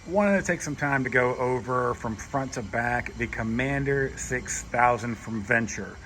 Wanted to take some time to go over from front to back the Commander 6000 from Venture.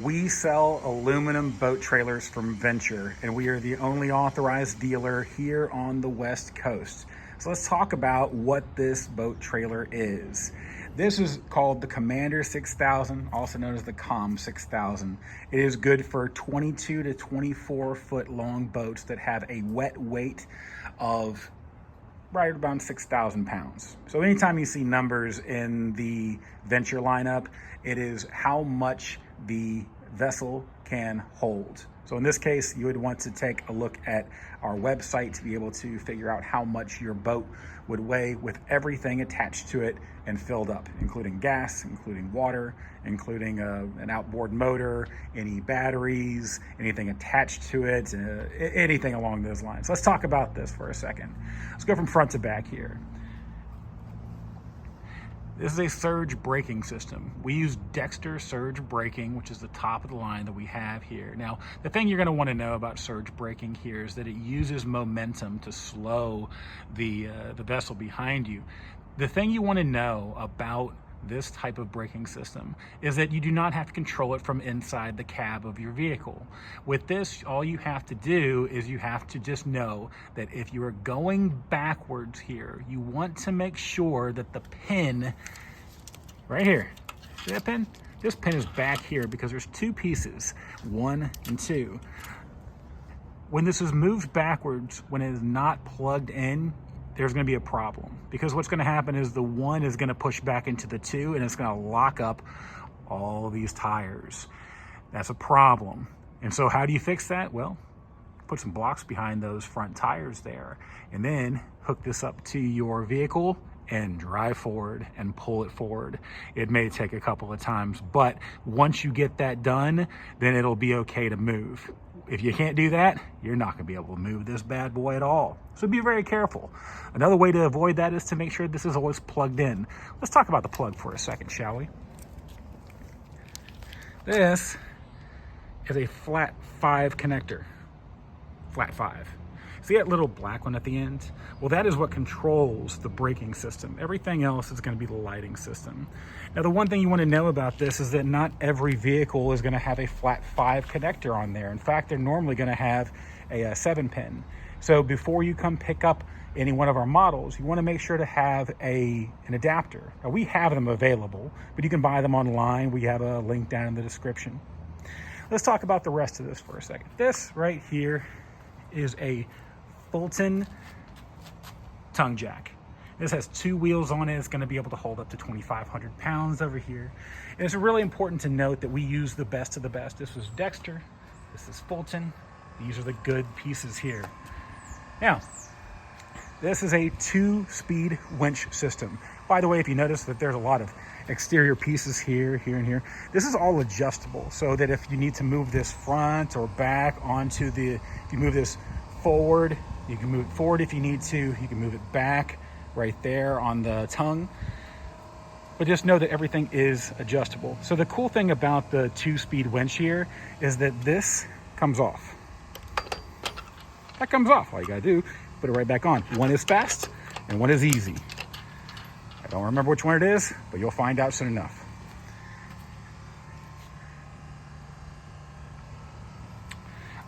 We sell aluminum boat trailers from Venture, and we are the only authorized dealer here on the West Coast. So let's talk about what this boat trailer is. This is called the Commander 6000, also known as the Com 6000. It is good for 22 to 24 foot long boats that have a wet weight of right around 6,000 pounds. So anytime you see numbers in the Venture lineup, it is how much the vessel can hold. So in this case, you would want to take a look at our website to be able to figure out how much your boat would weigh with everything attached to it and filled up, including gas, including water, including an outboard motor, any batteries, anything attached to it, anything along those lines. Let's talk about this for a second. Let's go from front to back here. This is a surge braking system. We use Dexter surge braking, which is the top of the line that we have here. Now, the thing you're going to want to know about surge braking here is that it uses momentum to slow the vessel behind you. The thing you want to know about this type of braking system is that you do not have to control it from inside the cab of your vehicle. With this, all you have to do is you have to just know that if you are going backwards here, you want to make sure that the pin right here, see that pin? This pin is back here because there's two pieces, 1 and 2. When this is moved backwards, when it is not plugged in, there's going to be a problem, because what's going to happen is the 1 is going to push back into the 2 and it's going to lock up all of these tires. That's a problem. And so how do you fix that? Well, put some blocks behind those front tires there and then hook this up to your vehicle and drive forward and pull it forward. It may take a couple of times, but once you get that done, then it'll be okay to move. If you can't do that, you're not going to be able to move this bad boy at all. So be very careful. Another way to avoid that is to make sure this is always plugged in. Let's talk about the plug for a second, shall we? This is a flat 5 connector. Flat 5. See that little black one at the end? Well, that is what controls the braking system. Everything else is going to be the lighting system. Now, the one thing you want to know about this is that not every vehicle is going to have a flat 5 connector on there. In fact, they're normally going to have a 7-pin. So before you come pick up any one of our models, you want to make sure to have an adapter. Now, we have them available, but you can buy them online. We have a link down in the description. Let's talk about the rest of this for a second. This right here is a Fulton tongue jack. This has 2 wheels on it. It's going to be able to hold up to 2,500 pounds over here. And it's really important to note that we use the best of the best. This was Dexter. This is Fulton. These are the good pieces here. Now, this is a 2-speed winch system. By the way, if you notice that there's a lot of exterior pieces here, here, and here, this is all adjustable so that if you need to move this front or back onto if you move this forward, you can move it forward if you need to. You can move it back right there on the tongue. But just know that everything is adjustable. So the cool thing about the 2-speed winch here is that this comes off. That comes off. All you gotta do, put it right back on. One is fast and one is easy. I don't remember which one it is, but you'll find out soon enough.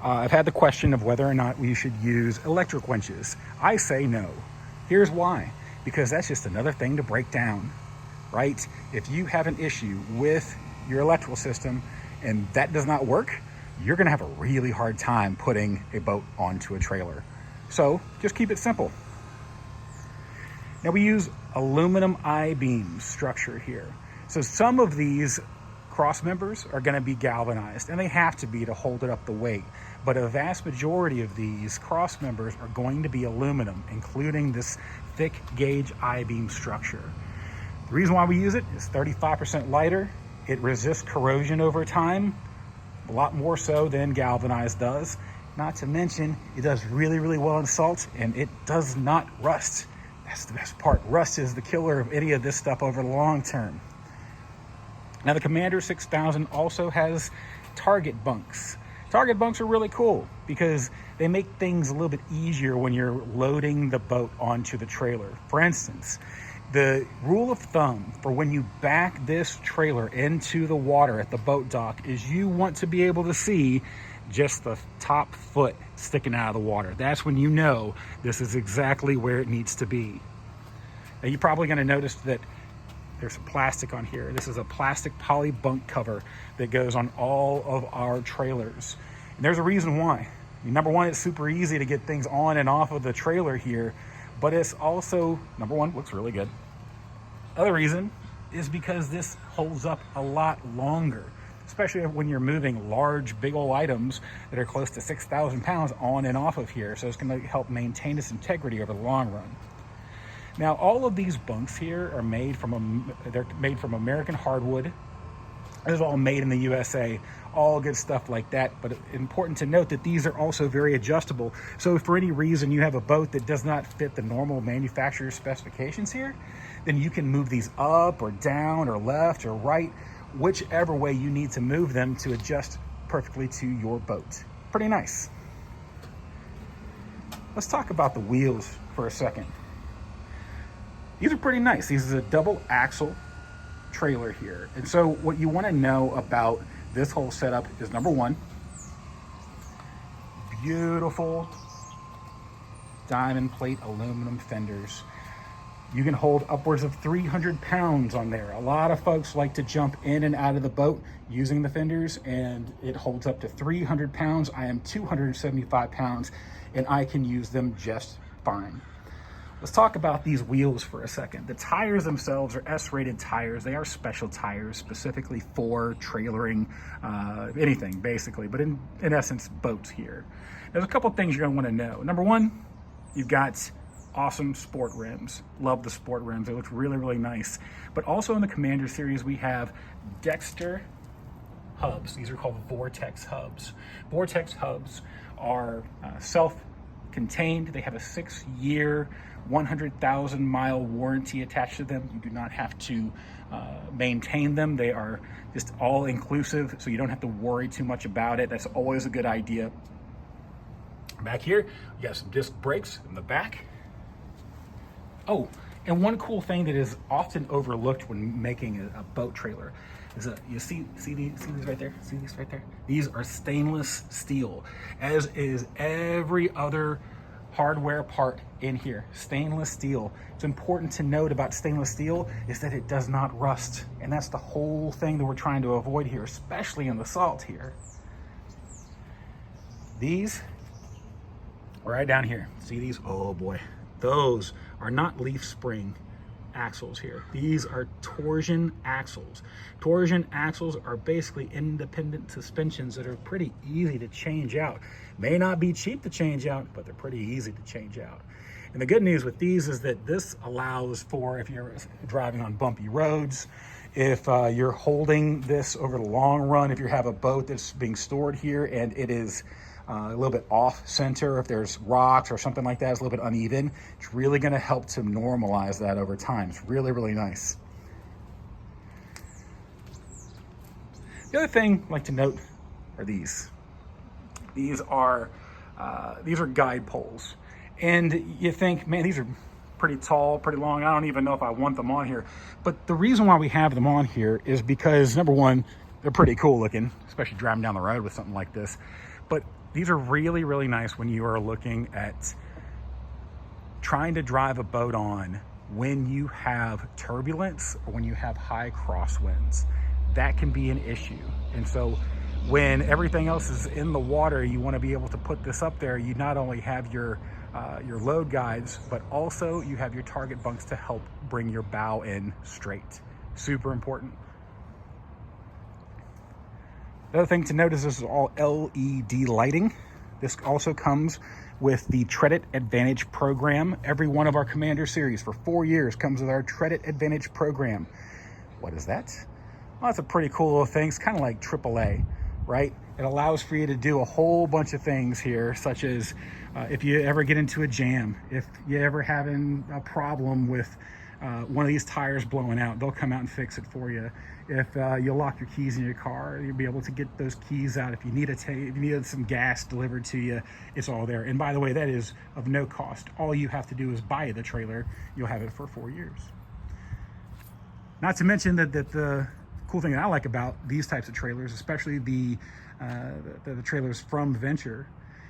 I've had the question of whether or not we should use electric winches. I say no. Here's why. Because that's just another thing to break down, right? If you have an issue with your electrical system and that does not work, you're gonna have a really hard time putting a boat onto a trailer. So just keep it simple. Now we use aluminum I-beam structure here. So some of these cross members are going to be galvanized, and they have to be to hold it up the weight. But a vast majority of these cross members are going to be aluminum, including this thick gauge I-beam structure. The reason why we use it is 35% lighter. It resists corrosion over time, a lot more so than galvanized does. Not to mention, it does really, really well in salt, and it does not rust. That's the best part. Rust is the killer of any of this stuff over the long term. Now, the Commander 6000 also has target bunks. Target bunks are really cool because they make things a little bit easier when you're loading the boat onto the trailer. For instance, the rule of thumb for when you back this trailer into the water at the boat dock is you want to be able to see just the top foot sticking out of the water. That's when you know this is exactly where it needs to be. Now you're probably going to notice that there's some plastic on here. This is a plastic poly bunk cover that goes on all of our trailers. And there's a reason why. I mean, number one, it's super easy to get things on and off of the trailer here, but it's also, number one, looks really good. Other reason is because this holds up a lot longer, especially when you're moving large, big old items that are close to 6,000 pounds on and off of here. So it's going to help maintain its integrity over the long run. Now, all of these bunks here are made from they're made from American hardwood. This is all made in the USA, all good stuff like that. But it's important to note that these are also very adjustable. So if for any reason you have a boat that does not fit the normal manufacturer's specifications here, then you can move these up or down or left or right, whichever way you need to move them to adjust perfectly to your boat. Pretty nice. Let's talk about the wheels for a second. These are pretty nice. These is a double axle trailer here. And so what you want to know about this whole setup is, number one, beautiful diamond plate aluminum fenders. You can hold upwards of 300 pounds on there. A lot of folks like to jump in and out of the boat using the fenders, and it holds up to 300 pounds. I am 275 pounds, and I can use them just fine. Let's talk about these wheels for a second. The tires themselves are S-rated tires. They are special tires specifically for trailering anything, basically, but in essence, boats here. There's a couple things you're gonna wanna know. Number one, you've got awesome sport rims. Love the sport rims. They look really, really nice. But also in the Commander series, we have Dexter hubs. These are called Vortex hubs. Vortex hubs are self-contained. They have a 6-year, 100,000 mile warranty attached to them. You do not have to maintain them. They are just all inclusive, so you don't have to worry too much about it. That's always a good idea. Back here, you got some disc brakes in the back. Oh, and one cool thing that is often overlooked when making a boat trailer is you see these right there? See these right there? These are stainless steel, as is every other hardware part in here. Stainless steel. It's important to note about stainless steel is that it does not rust, and that's the whole thing that we're trying to avoid here, especially in the salt here. These right down here, see these? Oh boy, those are not leaf spring axles here. These are torsion axles. Torsion axles are basically independent suspensions that are pretty easy to change out. May not be cheap to change out, but they're pretty easy to change out. And the good news with these is that this allows for, if you're driving on bumpy roads, if you're holding this over the long run, if you have a boat that's being stored here and it is a little bit off center, if there's rocks or something like that, it's a little bit uneven, it's really going to help to normalize that over time. It's really, really nice. The other thing I'd like to note are these. These are guide poles. And you think, man, these are pretty tall, pretty long. I don't even know if I want them on here. But the reason why we have them on here is because, number one, they're pretty cool looking, especially driving down the road with something like this. But these are really, really nice when you are looking at trying to drive a boat on when you have turbulence or when you have high crosswinds. That can be an issue. And so when everything else is in the water, you want to be able to put this up there. You not only have your load guides, but also you have your target bunks to help bring your bow in straight. Super important. The other thing to note is this is all LED lighting. This also comes with the Tread Advantage program. Every one of our Commander series for 4 years comes with our Tread Advantage program. What is that? Well, that's a pretty cool little thing. It's kind of like AAA, right? It allows for you to do a whole bunch of things here, such as if you ever get into a jam, if you're ever having a problem with one of these tires blowing out, they'll come out and fix it for you. If you lock your keys in your car, you'll be able to get those keys out. If you need if you need some gas delivered to you, it's all there. And by the way, that is of no cost. All you have to do is buy the trailer. You'll have it for 4 years. Not to mention that the cool thing that I like about these types of trailers, especially the trailers from Venture,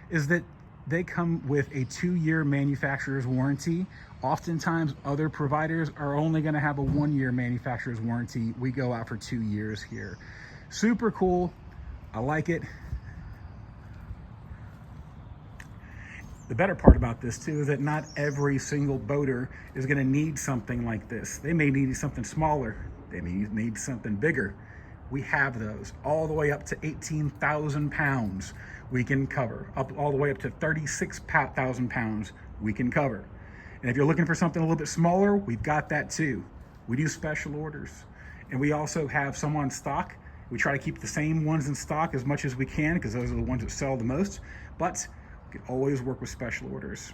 is that they come with a 2-year manufacturer's warranty. Oftentimes other providers are only going to have a 1-year manufacturer's warranty. We go out for 2 years here. Super cool. I like it. The better part about this too is that not every single boater is going to need something like this. They may need something smaller. They may need something bigger. We have those all the way up to 18,000 pounds we can cover. Up all the way up to 36,000 pounds we can cover. And if you're looking for something a little bit smaller, we've got that too. We do special orders. And we also have some on stock. We try to keep the same ones in stock as much as we can because those are the ones that sell the most. But we can always work with special orders.